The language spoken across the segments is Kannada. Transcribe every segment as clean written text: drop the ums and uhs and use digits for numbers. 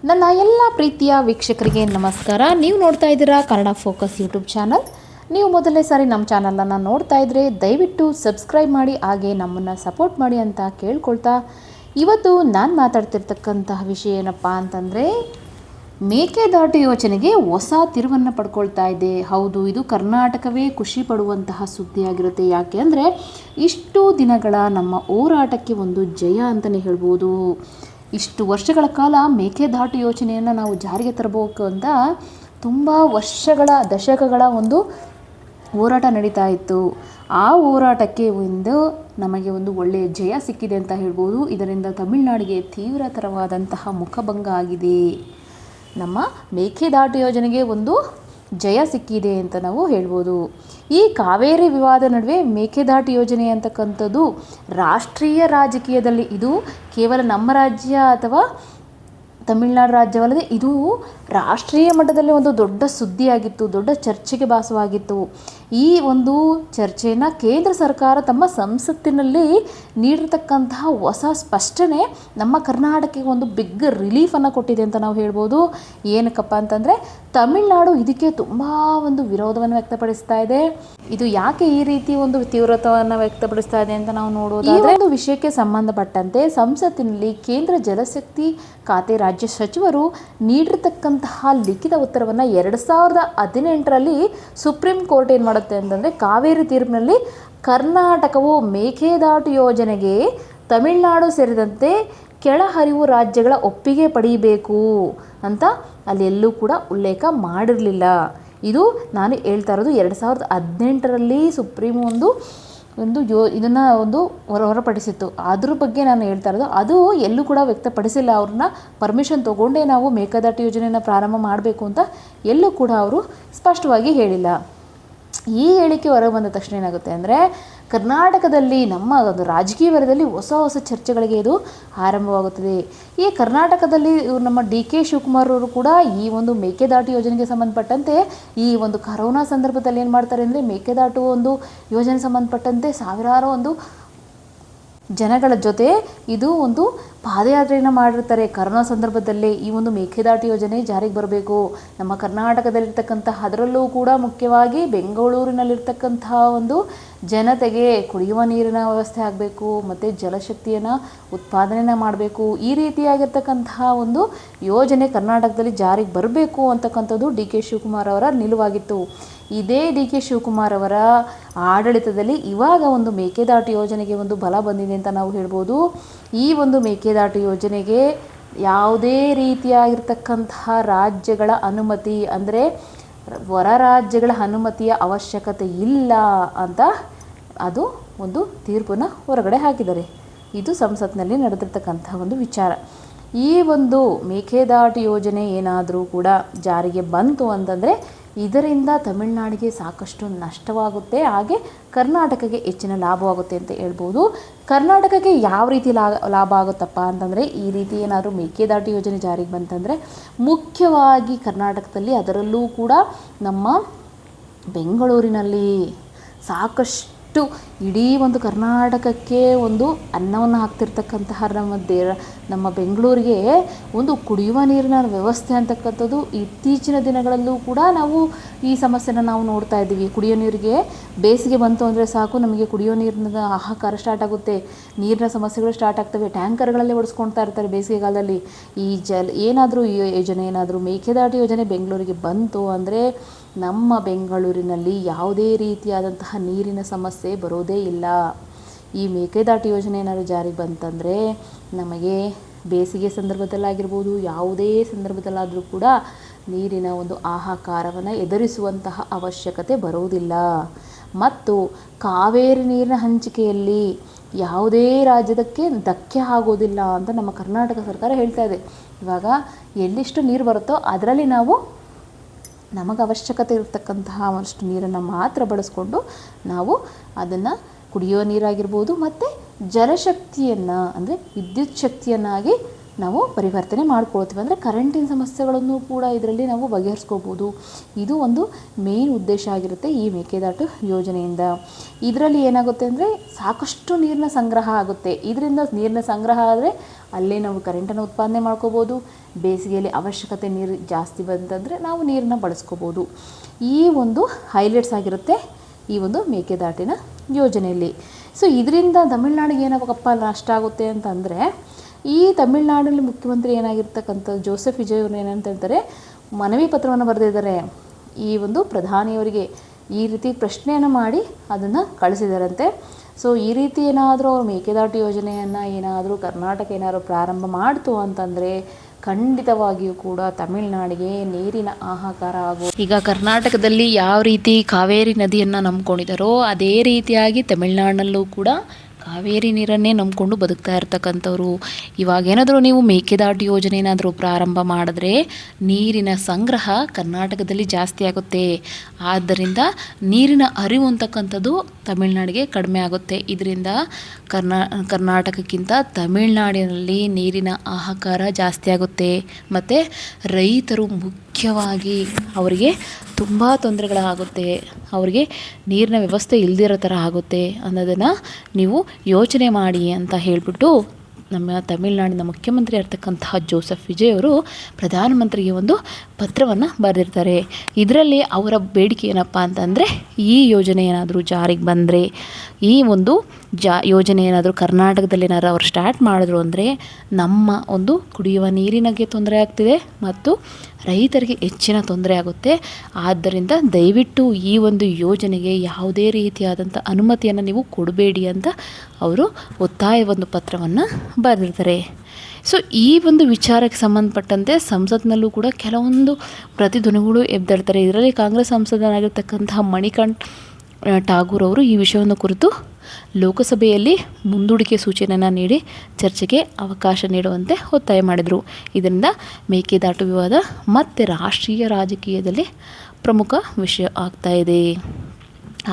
ನನ್ನ ಎಲ್ಲ ಪ್ರೀತಿಯ ವೀಕ್ಷಕರಿಗೆ ನಮಸ್ಕಾರ. ನೀವು ನೋಡ್ತಾ ಇದ್ದೀರಾ ಕನ್ನಡ ಫೋಕಸ್ ಯೂಟ್ಯೂಬ್ ಚಾನಲ್. ನೀವು ಮೊದಲನೇ ಸಾರಿ ನಮ್ಮ ಚಾನಲನ್ನು ನೋಡ್ತಾ ಇದ್ದರೆ ದಯವಿಟ್ಟು ಸಬ್ಸ್ಕ್ರೈಬ್ ಮಾಡಿ, ಹಾಗೆ ನಮ್ಮನ್ನು ಸಪೋರ್ಟ್ ಮಾಡಿ ಅಂತ ಕೇಳ್ಕೊಳ್ತಾ, ಇವತ್ತು ನಾನು ಮಾತಾಡ್ತಿರ್ತಕ್ಕಂತಹ ವಿಷಯ ಏನಪ್ಪ ಅಂತಂದರೆ, ಮೇಕೆದಾಟು ಯೋಜನೆಗೆ ಹೊಸ ತಿರುವನ್ನು ಪಡ್ಕೊಳ್ತಾ ಇದೆ. ಹೌದು, ಇದು ಕರ್ನಾಟಕವೇ ಖುಷಿ ಪಡುವಂತಹ ಸುದ್ದಿಯಾಗಿರುತ್ತೆ. ಯಾಕೆ ಅಂದರೆ ಇಷ್ಟು ದಿನಗಳ ನಮ್ಮ ಹೋರಾಟಕ್ಕೆ ಒಂದು ಜಯ ಅಂತಲೇ ಹೇಳ್ಬೋದು. ಇಷ್ಟು ವರ್ಷಗಳ ಕಾಲ ಮೇಕೆದಾಟು ಯೋಜನೆಯನ್ನು ನಾವು ಜಾರಿಗೆ ತರಬೇಕು ಅಂತ ತುಂಬ ದಶಕಗಳ ಒಂದು ಹೋರಾಟ ನಡೀತಾ ಇತ್ತು. ಆ ಹೋರಾಟಕ್ಕೆ ನಮಗೆ ಒಂದು ಒಳ್ಳೆಯ ಜಯ ಸಿಕ್ಕಿದೆ ಅಂತ ಹೇಳ್ಬೋದು. ಇದರಿಂದ ತಮಿಳುನಾಡಿಗೆ ತೀವ್ರತರವಾದಂತಹ ಮುಖಭಂಗ ಆಗಿದೆ. ನಮ್ಮ ಮೇಕೆದಾಟು ಯೋಜನೆಗೆ ಒಂದು ಜಯ ಸಿಕ್ಕಿದೆ ಅಂತ ನಾವು ಹೇಳ್ಬೋದು. ಈ ಕಾವೇರಿ ವಿವಾದ ನಡುವೆ ಮೇಕೆದಾಟು ಯೋಜನೆ ಅಂತಕ್ಕಂಥದ್ದು ರಾಷ್ಟ್ರೀಯ ರಾಜಕೀಯದಲ್ಲಿ ಇದು ಕೇವಲ ನಮ್ಮ ರಾಜ್ಯ ಅಥವಾ ತಮಿಳುನಾಡು ರಾಜ್ಯವಲ್ಲದೆ ಇದು ರಾಷ್ಟ್ರೀಯ ಮಟ್ಟದಲ್ಲಿ ಒಂದು ದೊಡ್ಡ ಸುದ್ದಿಯಾಗಿತ್ತು, ದೊಡ್ಡ ಚರ್ಚೆಗೆ ಭಾಸವಾಗಿತ್ತು. ಈ ಒಂದು ಚರ್ಚೆಯನ್ನು ಕೇಂದ್ರ ಸರ್ಕಾರ ತಮ್ಮ ಸಂಸತ್ತಿನಲ್ಲಿ ನೀಡಿರ್ತಕ್ಕಂತಹ ಹೊಸ ಸ್ಪಷ್ಟನೆ ನಮ್ಮ ಕರ್ನಾಟಕಕ್ಕೆ ಒಂದು ಬಿಗ್ ರಿಲೀಫನ್ನು ಕೊಟ್ಟಿದೆ ಅಂತ ನಾವು ಹೇಳ್ಬೋದು. ಏನಕ್ಕಪ್ಪ ಅಂತಂದರೆ, ತಮಿಳುನಾಡು ಇದಕ್ಕೆ ತುಂಬ ಒಂದು ವಿರೋಧವನ್ನು ವ್ಯಕ್ತಪಡಿಸ್ತಾ ಇದೆ. ಇದು ಯಾಕೆ ಈ ರೀತಿ ಒಂದು ತೀವ್ರತವನ್ನು ವ್ಯಕ್ತಪಡಿಸ್ತಾ ಇದೆ ಅಂತ ನಾವು ನೋಡೋದಾದ್ರೆ, ಈ ಒಂದು ವಿಷಯಕ್ಕೆ ಸಂಬಂಧಪಟ್ಟಂತೆ ಸಂಸತ್ತಿನಲ್ಲಿ ಕೇಂದ್ರ ಜಲಶಕ್ತಿ ಖಾತೆ ರಾಜ್ಯ ಸಚಿವರು ನೀಡಿರ್ತಕ್ಕಂತಹ ಲಿಖಿತ ಉತ್ತರವನ್ನು 2018ರಲ್ಲಿ ಸುಪ್ರೀಂ ಕೋರ್ಟ್ ಏನು ಮಾಡುತ್ತೆ ಅಂತಂದರೆ, ಕಾವೇರಿ ತೀರ್ಪಿನಲ್ಲಿ ಕರ್ನಾಟಕವು ಮೇಕೆದಾಟು ಯೋಜನೆಗೆ ತಮಿಳುನಾಡು ಸೇರಿದಂತೆ ಕೆಳಹರಿವು ರಾಜ್ಯಗಳ ಒಪ್ಪಿಗೆ ಪಡೆಯಬೇಕು ಅಂತ ಅಲ್ಲಿ ಎಲ್ಲೂ ಕೂಡ ಉಲ್ಲೇಖ ಮಾಡಿರಲಿಲ್ಲ. ಇದು ನಾನು ಹೇಳ್ತಾ ಇರೋದು 2018ರಲ್ಲಿ ಸುಪ್ರೀಂ ಇದನ್ನು ಹೊರಪಡಿಸಿತ್ತು. ಅದ್ರ ಬಗ್ಗೆ ನಾನು ಹೇಳ್ತಾ ಇರೋದು. ಅದು ಎಲ್ಲೂ ಕೂಡ ವ್ಯಕ್ತಪಡಿಸಿಲ್ಲ. ಅವ್ರನ್ನ ಪರ್ಮಿಷನ್ ತೊಗೊಂಡೇ ನಾವು ಮೇಕೆದಾಟು ಯೋಜನೆಯನ್ನು ಪ್ರಾರಂಭ ಮಾಡಬೇಕು ಅಂತ ಎಲ್ಲೂ ಕೂಡ ಅವರು ಸ್ಪಷ್ಟವಾಗಿ ಹೇಳಿಲ್ಲ. ಈ ಹೇಳಿಕೆ ಹೊರಗೆ ಬಂದ ತಕ್ಷಣ ಏನಾಗುತ್ತೆ ಅಂದರೆ, ಕರ್ನಾಟಕದಲ್ಲಿ ನಮ್ಮ ಒಂದು ರಾಜಕೀಯ ವಲಯದಲ್ಲಿ ಹೊಸ ಚರ್ಚೆಗಳಿಗೆ ಇದು ಆರಂಭವಾಗುತ್ತದೆ. ಈ ಕರ್ನಾಟಕದಲ್ಲಿ ನಮ್ಮ DK ಶಿವಕುಮಾರ್ ಅವರು ಕೂಡ ಈ ಒಂದು ಮೇಕೆದಾಟು ಯೋಜನೆಗೆ ಸಂಬಂಧಪಟ್ಟಂತೆ ಈ ಒಂದು ಕರೋನಾ ಸಂದರ್ಭದಲ್ಲಿ ಏನು ಮಾಡ್ತಾರೆ ಅಂದರೆ, ಮೇಕೆದಾಟು ಒಂದು ಯೋಜನೆ ಸಂಬಂಧಪಟ್ಟಂತೆ ಸಾವಿರಾರು ಒಂದು ಜನಗಳ ಜೊತೆ ಇದು ಒಂದು ಪಾದಯಾತ್ರೆಯನ್ನು ಮಾಡಿರ್ತಾರೆ. ಕರೋನಾ ಸಂದರ್ಭದಲ್ಲೇ ಈ ಒಂದು ಮೇಕೆದಾಟು ಯೋಜನೆ ಜಾರಿಗೆ ಬರಬೇಕು, ನಮ್ಮ ಕರ್ನಾಟಕದಲ್ಲಿರ್ತಕ್ಕಂತಹ, ಅದರಲ್ಲೂ ಕೂಡ ಮುಖ್ಯವಾಗಿ ಬೆಂಗಳೂರಿನಲ್ಲಿರ್ತಕ್ಕಂತಹ ಒಂದು ಜನತೆಗೆ ಕುಡಿಯುವ ನೀರಿನ ವ್ಯವಸ್ಥೆ ಆಗಬೇಕು, ಮತ್ತು ಜಲಶಕ್ತಿಯನ್ನು ಉತ್ಪಾದನೆಯನ್ನು ಮಾಡಬೇಕು. ಈ ರೀತಿಯಾಗಿರ್ತಕ್ಕಂತಹ ಒಂದು ಯೋಜನೆ ಕರ್ನಾಟಕದಲ್ಲಿ ಜಾರಿಗೆ ಬರಬೇಕು ಅಂತಕ್ಕಂಥದ್ದು DK ಶಿವಕುಮಾರ್ ಅವರ ನಿಲುವಾಗಿತ್ತು. ಇದೇ DK ಶಿವಕುಮಾರ್ ಅವರ ಆಡಳಿತದಲ್ಲಿ ಇವಾಗ ಒಂದು ಮೇಕೆದಾಟು ಯೋಜನೆಗೆ ಒಂದು ಬಲ ಬಂದಿದೆ ಅಂತ ನಾವು ಹೇಳ್ಬೋದು. ಈ ಒಂದು ಮೇಕೆದಾಟು ಯೋಜನೆಗೆ ಯಾವುದೇ ರೀತಿಯಾಗಿರ್ತಕ್ಕಂತಹ ರಾಜ್ಯಗಳ ಅನುಮತಿ, ಅಂದರೆ ಹೊರ ರಾಜ್ಯಗಳ ಅನುಮತಿಯ ಅವಶ್ಯಕತೆ ಇಲ್ಲ ಅಂತ ಅದು ಒಂದು ತೀರ್ಪನ್ನು ಹೊರಗಡೆ ಹಾಕಿದ್ದಾರೆ. ಇದು ಸಂಸತ್ನಲ್ಲಿ ನಡೆದಿರ್ತಕ್ಕಂತಹ ಒಂದು ವಿಚಾರ. ಈ ಒಂದು ಮೇಕೆದಾಟು ಯೋಜನೆ ಏನಾದರೂ ಕೂಡ ಜಾರಿಗೆ ಬಂತು ಅಂತಂದರೆ ಇದರಿಂದ ತಮಿಳುನಾಡಿಗೆ ಸಾಕಷ್ಟು ನಷ್ಟವಾಗುತ್ತೆ, ಹಾಗೆ ಕರ್ನಾಟಕಕ್ಕೆ ಹೆಚ್ಚಿನ ಲಾಭವಾಗುತ್ತೆ ಅಂತ ಹೇಳ್ಬೋದು. ಕರ್ನಾಟಕಕ್ಕೆ ಯಾವ ರೀತಿ ಲಾಭ ಆಗುತ್ತಪ್ಪ ಅಂತಂದರೆ, ಈ ರೀತಿ ಏನಾದರೂ ಮೇಕೆದಾಟು ಯೋಜನೆ ಜಾರಿಗೆ ಬಂತಂದರೆ ಮುಖ್ಯವಾಗಿ ಕರ್ನಾಟಕದಲ್ಲಿ, ಅದರಲ್ಲೂ ಕೂಡ ನಮ್ಮ ಬೆಂಗಳೂರಿನಲ್ಲಿ ಸಾಕಷ್ಟು ಇಡೀ ಒಂದು ಕರ್ನಾಟಕಕ್ಕೆ ಒಂದು ಅನ್ನವನ್ನು ಹಾಕ್ತಿರ್ತಕ್ಕಂತಹ ನಮ್ಮ ಬೆಂಗಳೂರಿಗೆ ಒಂದು ಕುಡಿಯುವ ನೀರಿನ ವ್ಯವಸ್ಥೆ ಅಂತಕ್ಕಂಥದ್ದು ಇತ್ತೀಚಿನ ದಿನಗಳಲ್ಲೂ ಕೂಡ ನಾವು ಈ ಸಮಸ್ಯೆನ ನಾವು ನೋಡ್ತಾ ಇದ್ದೀವಿ. ಕುಡಿಯೋ ನೀರಿಗೆ ಬೇಸಿಗೆ ಬಂತು ಅಂದರೆ ಸಾಕು, ನಮಗೆ ಕುಡಿಯೋ ನೀರಿನ ಹಾಹಾಕಾರ ಸ್ಟಾರ್ಟ್ ಆಗುತ್ತೆ, ನೀರಿನ ಸಮಸ್ಯೆಗಳು ಸ್ಟಾರ್ಟ್ ಆಗ್ತವೆ. ಟ್ಯಾಂಕರ್ಗಳಲ್ಲೇ ಓಡಿಸ್ಕೊಳ್ತಾ ಇರ್ತಾರೆ ಬೇಸಿಗೆಗಾಲದಲ್ಲಿ. ಈ ಏನಾದರೂ ಈ ಯೋಜನೆ ಏನಾದರೂ ಮೇಕೆದಾಟು ಯೋಜನೆ ಬೆಂಗಳೂರಿಗೆ ಬಂತು ಅಂದರೆ ನಮ್ಮ ಬೆಂಗಳೂರಿನಲ್ಲಿ ಯಾವುದೇ ರೀತಿಯಾದಂತಹ ನೀರಿನ ಸಮಸ್ಯೆ ಬರೋದೇ ಇಲ್ಲ. ಈ ಮೇಕೆದಾಟು ಯೋಜನೆ ಏನಾದರೂ ಜಾರಿಗೆ ಬಂತಂದರೆ ನಮಗೆ ಬೇಸಿಗೆ ಸಂದರ್ಭದಲ್ಲಾಗಿರ್ಬೋದು, ಯಾವುದೇ ಸಂದರ್ಭದಲ್ಲಾದರೂ ಕೂಡ ನೀರಿನ ಒಂದು ಹಾಹಾಕಾರವನ್ನು ಎದುರಿಸುವಂತಹ ಅವಶ್ಯಕತೆ ಬರುವುದಿಲ್ಲ. ಮತ್ತು ಕಾವೇರಿ ನೀರಿನ ಹಂಚಿಕೆಯಲ್ಲಿ ಯಾವುದೇ ರಾಜ್ಯದಕ್ಕೆ ಧಕ್ಕೆ ಆಗೋದಿಲ್ಲ ಅಂತ ನಮ್ಮ ಕರ್ನಾಟಕ ಸರ್ಕಾರ ಹೇಳ್ತಾ ಇದೆ. ಇವಾಗ ಎಲ್ಲಿಷ್ಟು ನೀರು ಬರುತ್ತೋ ಅದರಲ್ಲಿ ನಾವು ನಮಗೆ ಅವಶ್ಯಕತೆ ಇರತಕ್ಕಂತಹ ಅಷ್ಟು ನೀರನ್ನು ಮಾತ್ರ ಬಳಸ್ಕೊಂಡು ನಾವು ಅದನ್ನು ಕುಡಿಯೋ ನೀರಾಗಿರ್ಬೋದು ಮತ್ತು ಜಲಶಕ್ತಿಯನ್ನು ಅಂದರೆ ವಿದ್ಯುತ್ ಶಕ್ತಿಯನ್ನಾಗಿ ನಾವು ಪರಿವರ್ತನೆ ಮಾಡ್ಕೊಳ್ತೀವಿ. ಅಂದರೆ ಕರೆಂಟಿನ ಸಮಸ್ಯೆಗಳನ್ನು ಕೂಡ ಇದರಲ್ಲಿ ನಾವು ಬಗೆಹರಿಸ್ಕೋಬೋದು. ಇದು ಒಂದು ಮೇನ್ ಉದ್ದೇಶ ಆಗಿರುತ್ತೆ ಈ ಮೇಕೆದಾಟು ಯೋಜನೆಯಿಂದ. ಇದರಲ್ಲಿ ಏನಾಗುತ್ತೆ ಅಂದರೆ ಸಾಕಷ್ಟು ನೀರಿನ ಸಂಗ್ರಹ ಆಗುತ್ತೆ. ಇದರಿಂದ ನೀರಿನ ಸಂಗ್ರಹ ಆದರೆ ಅಲ್ಲೇ ನಾವು ಕರೆಂಟನ್ನು ಉತ್ಪಾದನೆ ಮಾಡ್ಕೋಬೋದು. ಬೇಸಿಗೆಯಲ್ಲಿ ಅವಶ್ಯಕತೆ ನೀರು ಜಾಸ್ತಿ ಬಂತಂದರೆ ನಾವು ನೀರನ್ನ ಬಳಸ್ಕೋಬೋದು. ಈ ಒಂದು ಹೈಲೈಟ್ಸ್ ಆಗಿರುತ್ತೆ ಈ ಒಂದು ಮೇಕೆದಾಟಿನ ಯೋಜನೆಯಲ್ಲಿ. ಸೊ ಇದರಿಂದ ತಮಿಳ್ನಾಡಿಗೆ ಏನಾಗಪ್ಪ ನಷ್ಟ ಆಗುತ್ತೆ ಅಂತಂದರೆ, ಈ ತಮಿಳ್ನಾಡಲ್ಲಿ ಮುಖ್ಯಮಂತ್ರಿ ಏನಾಗಿರ್ತಕ್ಕಂಥ ಜೋಸೆಫ್ ವಿಜಯ್ ಅವರು ಏನಂತ ಹೇಳ್ತಾರೆ, ಮನವಿ ಪತ್ರವನ್ನು ಬರೆದಿದ್ದಾರೆ ಈ ಒಂದು ಪ್ರಧಾನಿಯವರಿಗೆ. ಈ ರೀತಿ ಪ್ರಶ್ನೆಯನ್ನು ಮಾಡಿ ಅದನ್ನು ಕಳಿಸಿದಾರಂತೆ. ಸೊ ಈ ರೀತಿ ಏನಾದರೂ ಅವ್ರು ಮೇಕೆದಾಟು ಯೋಜನೆಯನ್ನು ಏನಾದರೂ ಕರ್ನಾಟಕ ಏನಾದರೂ ಪ್ರಾರಂಭ ಮಾಡ್ತು ಅಂತಂದರೆ ಖಂಡಿತವಾಗಿಯೂ ಕೂಡ ತಮಿಳ್ನಾಡಿಗೆ ನೀರಿನ ಹಾಹಾಕಾರ ಆಗೋ. ಈಗ ಕರ್ನಾಟಕದಲ್ಲಿ ಯಾವ ರೀತಿ ಕಾವೇರಿ ನದಿಯನ್ನು ನಂಬ್ಕೊಂಡಿದ್ದಾರೋ ಅದೇ ರೀತಿಯಾಗಿ ತಮಿಳ್ನಾಡಿನಲ್ಲೂ ಕೂಡ ಕಾವೇರಿ ನೀರನ್ನೇ ನಂಬಿಕೊಂಡು ಬದುಕ್ತಾ ಇರ್ತಕ್ಕಂಥವ್ರು. ಇವಾಗೇನಾದರೂ ನೀವು ಮೇಕೆದಾಟು ಯೋಜನೆ ಏನಾದರೂ ಪ್ರಾರಂಭ ಮಾಡಿದ್ರೆ ನೀರಿನ ಸಂಗ್ರಹ ಕರ್ನಾಟಕದಲ್ಲಿ ಜಾಸ್ತಿ ಆಗುತ್ತೆ. ಆದ್ದರಿಂದ ನೀರಿನ ಅರಿವು ಅಂತಕ್ಕಂಥದ್ದು ತಮಿಳ್ನಾಡಿಗೆ ಕಡಿಮೆ ಆಗುತ್ತೆ. ಇದರಿಂದ ಕರ್ನಾಟಕಕ್ಕಿಂತ ತಮಿಳ್ನಾಡಿನಲ್ಲಿ ನೀರಿನ ಹಾಹಾಕಾರ ಜಾಸ್ತಿ ಆಗುತ್ತೆ. ಮತ್ತು ರೈತರು ಮುಖ್ಯವಾಗಿ ಅವರಿಗೆ ತುಂಬ ತೊಂದರೆಗಳಾಗುತ್ತೆ. ಅವರಿಗೆ ನೀರಿನ ವ್ಯವಸ್ಥೆ ಇಲ್ದಿರೋ ಥರ ಆಗುತ್ತೆ ಅನ್ನೋದನ್ನು ನೀವು ಯೋಚನೆ ಮಾಡಿ ಅಂತ ಹೇಳಿಬಿಟ್ಟು ನಮ್ಮ ತಮಿಳ್ನಾಡಿನ ಮುಖ್ಯಮಂತ್ರಿ ಇರ್ತಕ್ಕಂತಹ ಜೋಸೆಫ್ ವಿಜಯ್ ಅವರು ಪ್ರಧಾನಮಂತ್ರಿಗೆ ಒಂದು ಪತ್ರವನ್ನು ಬರೆದಿರ್ತಾರೆ. ಇದರಲ್ಲಿ ಅವರ ಬೇಡಿಕೆ ಏನಪ್ಪ ಅಂತಂದರೆ, ಈ ಯೋಜನೆ ಏನಾದರೂ ಜಾರಿಗೆ ಬಂದರೆ, ಈ ಒಂದು ಯೋಜನೆ ಏನಾದರೂ ಕರ್ನಾಟಕದಲ್ಲಿ ಏನಾದರೂ ಅವ್ರು ಸ್ಟಾರ್ಟ್ ಮಾಡಿದ್ರು ಅಂದರೆ ನಮ್ಮ ಒಂದು ಕುಡಿಯುವ ನೀರಿನಗೆ ತೊಂದರೆ ಆಗ್ತಿದೆ ಮತ್ತು ರೈತರಿಗೆ ಹೆಚ್ಚಿನ ತೊಂದರೆ ಆಗುತ್ತೆ. ಆದ್ದರಿಂದ ದಯವಿಟ್ಟು ಈ ಒಂದು ಯೋಜನೆಗೆ ಯಾವುದೇ ರೀತಿಯಾದಂಥ ಅನುಮತಿಯನ್ನು ನೀವು ಕೊಡಬೇಡಿ ಅಂತ ಅವರು ಒತ್ತಾಯ ಒಂದು ಪತ್ರವನ್ನು ಬರೆದಿರ್ತಾರೆ. ಸೊ ಈ ಒಂದು ವಿಚಾರಕ್ಕೆ ಸಂಬಂಧಪಟ್ಟಂತೆ ಸಂಸತ್ನಲ್ಲೂ ಕೂಡ ಕೆಲವೊಂದು ಪ್ರತಿಧ್ವನಿಗಳು ಎಬ್ಬಿರ್ತಾರೆ. ಇದರಲ್ಲಿ ಕಾಂಗ್ರೆಸ್ ಸಂಸದರಾಗಿರ್ತಕ್ಕಂತಹ ಮಣಿಕಂಠ್ ಠಾಗೂರ್ ಅವರು ಈ ವಿಷಯವನ್ನು ಕುರಿತು ಲೋಕಸಭೆಯಲ್ಲಿ ಮುಂದೂಡಿಕೆ ಸೂಚನೆಯನ್ನು ನೀಡಿ ಚರ್ಚೆಗೆ ಅವಕಾಶ ನೀಡುವಂತೆ ಒತ್ತಾಯ ಮಾಡಿದರು. ಇದರಿಂದ ಮೇಕೆದಾಟು ವಿವಾದ ಮತ್ತು ರಾಷ್ಟ್ರೀಯ ರಾಜಕೀಯದಲ್ಲಿ ಪ್ರಮುಖ ವಿಷಯ ಆಗ್ತಾ ಇದೆ.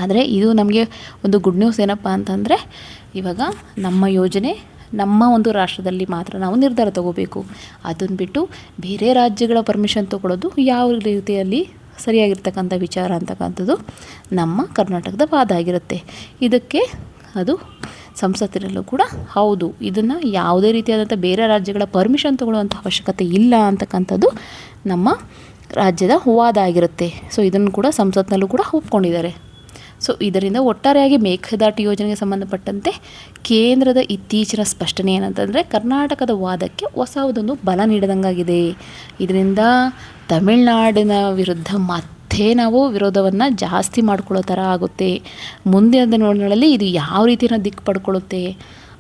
ಆದರೆ ಇದು ನಮಗೆ ಒಂದು ಗುಡ್ ನ್ಯೂಸ್ ಏನಪ್ಪ ಅಂತಂದರೆ, ಇವಾಗ ನಮ್ಮ ಯೋಜನೆ ನಮ್ಮ ಒಂದು ರಾಷ್ಟ್ರದಲ್ಲಿ ಮಾತ್ರ ನಾವು ನಿರ್ಧಾರ ತಗೋಬೇಕು. ಅದನ್ನು ಬಿಟ್ಟು ಬೇರೆ ರಾಜ್ಯಗಳ ಪರ್ಮಿಷನ್ ತೊಗೊಳ್ಳೋದು ಯಾವ ರೀತಿಯಲ್ಲಿ ಸರಿಯಾಗಿರ್ತಕ್ಕಂಥ ವಿಚಾರ ಅಂತಕ್ಕಂಥದ್ದು ನಮ್ಮ ಕರ್ನಾಟಕದ ವಾದ ಆಗಿರುತ್ತೆ. ಇದಕ್ಕೆ ಅದು ಸಂಸತ್ತಿನಲ್ಲೂ ಕೂಡ ಹೌದು, ಇದನ್ನು ಯಾವುದೇ ರೀತಿಯಾದಂಥ ಬೇರೆ ರಾಜ್ಯಗಳ ಪರ್ಮಿಷನ್ ತೊಗೊಳ್ಳುವಂಥ ಅವಶ್ಯಕತೆ ಇಲ್ಲ ಅಂತಕ್ಕಂಥದ್ದು ನಮ್ಮ ರಾಜ್ಯದ ವಾದ ಆಗಿರುತ್ತೆ. ಸೊ ಇದನ್ನು ಕೂಡ ಸಂಸತ್ನಲ್ಲೂ ಕೂಡ ಒಪ್ಕೊಂಡಿದ್ದಾರೆ. ಸೊ ಇದರಿಂದ ಒಟ್ಟಾರೆಯಾಗಿ ಮೇಕೆದಾಟು ಯೋಜನೆಗೆ ಸಂಬಂಧಪಟ್ಟಂತೆ ಕೇಂದ್ರದ ಇತ್ತೀಚಿನ ಸ್ಪಷ್ಟನೆ ಏನಂತಂದರೆ, ಕರ್ನಾಟಕದ ವಾದಕ್ಕೆ ಹೊಸದೊಂದು ಬಲ ನೀಡಿದಂಗಾಗಿದೆ. ಇದರಿಂದ ತಮಿಳ್ನಾಡಿನ ವಿರುದ್ಧ ಮತ್ತೆ ನಾವು ವಿರೋಧವನ್ನು ಜಾಸ್ತಿ ಮಾಡ್ಕೊಳ್ಳೋ ಥರ ಆಗುತ್ತೆ. ಮುಂದಿನ ದಿನಗಳಲ್ಲಿ ಇದು ಯಾವ ರೀತಿಯ ದಿಕ್ಕು ಪಡ್ಕೊಳ್ಳುತ್ತೆ,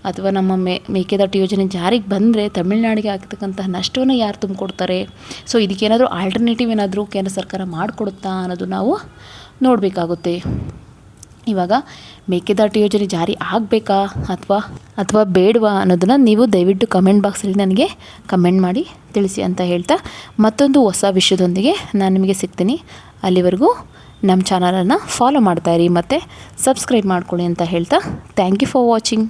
ಅಥವಾ ನಮ್ಮ ಮೇಕೆದಾಟು ಯೋಜನೆ ಜಾರಿಗೆ ಬಂದರೆ ತಮಿಳ್ನಾಡಿಗೆ ಆಗ್ತಕ್ಕಂತಹ ನಷ್ಟವನ್ನು ಯಾರು ತುಂಬಿಕೊಡ್ತಾರೆ, ಸೊ ಇದಕ್ಕೇನಾದರೂ ಆಲ್ಟರ್ನೇಟಿವ್ ಏನಾದರೂ ಕೇಂದ್ರ ಸರ್ಕಾರ ಮಾಡಿಕೊಡುತ್ತಾ ಅನ್ನೋದು ನಾವು ನೋಡಬೇಕಾಗುತ್ತೆ. ಇವಾಗ ಮೇಕೆದಾಟು ಯೋಜನೆ ಜಾರಿ ಆಗಬೇಕಾ ಅಥವಾ ಬೇಡವಾ ಅನ್ನೋದನ್ನು ನೀವು ದಯವಿಟ್ಟು ಕಮೆಂಟ್ ಬಾಕ್ಸಲ್ಲಿ ನನಗೆ ಕಮೆಂಟ್ ಮಾಡಿ ತಿಳಿಸಿ ಅಂತ ಹೇಳ್ತಾ, ಮತ್ತೊಂದು ಹೊಸ ವಿಷಯದೊಂದಿಗೆ ನಾನು ನಿಮಗೆ ಸಿಗ್ತೀನಿ. ಅಲ್ಲಿವರೆಗೂ ನಮ್ಮ ಚಾನಲನ್ನು ಫಾಲೋ ಮಾಡ್ತಾಯಿರಿ ಮತ್ತು ಸಬ್ಸ್ಕ್ರೈಬ್ ಮಾಡ್ಕೊಳ್ಳಿ ಅಂತ ಹೇಳ್ತಾ, ಥ್ಯಾಂಕ್ ಯು ಫಾರ್ ವಾಚಿಂಗ್.